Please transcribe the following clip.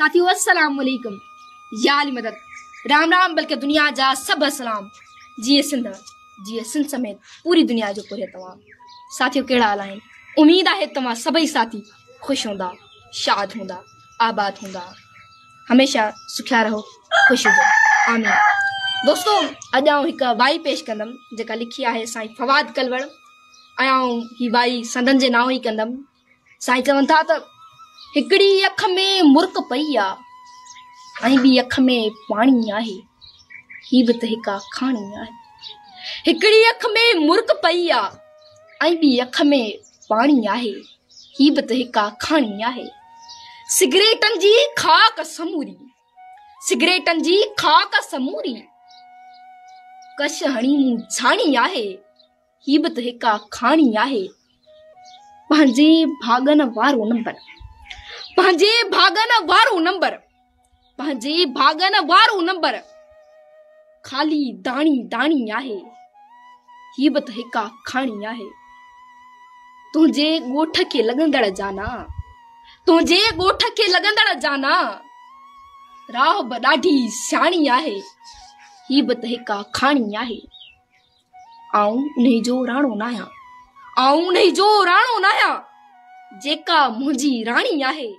साथियों अस्सलाम वालेकुम, या अली मदद, राम राम बल्कि दुनिया जा सब अस्सलाम। जिए सिंध समेत पूरी दुनिया जो पुरे तमाम साथियों कहिड़ा हाल आहिनि। उम्मीद आहे तव्हां सभई साथी ख़ुशि हूंदा, शाद हूंदा, आबाद हूंदा, हमेशा सुखिया रहो, ख़ुशि हुजो, आमीन। दोस्तों, अॼु आउं हिकु वाई पेश कंदमि जेका लिखी आहे साईं फवाद कलवड़ ऐं आउं ही वाई संदन जे नाव ई कंदमि। साईं चवनि था त हिकिड़ी अख में मुर्क पई आहे ऐं ॿी अख में पाणी आहे, ही बि त हिका खाणी आहे। हिकिड़ी अख में मुर्क पई आहे ऐं ॿी अख में पाणी आहे, ही बि त हिका खाणी आहे। सिगरेटनि जी खाक समूरी, सिगरेटनि जी खाक समूरी, कश हणी मूं झाणी आहे, ही बि त हिका खाणी आहे। पंहिंजे भागन वारो नंबर, पंहिंजे भागन वारो नंबर, पंहिंजे भागन वारो नंबर, खाली दाणी दाणी आहे, ही बि त हिका खाणी आहे। तुंहिंजे ॻोठ खे लॻंदड़ जाना, तुंहिंजे ॻोठ खे लॻंदड़ जाना, राह बि ॾाढी सियाणी आहे, ही बि त हिका खाणी आहे। आऊं उन्ही जो राणो नाहियां, आऊं उन्ही जो राणो नाहियां, जेका मुंहिंजी राणी आहे।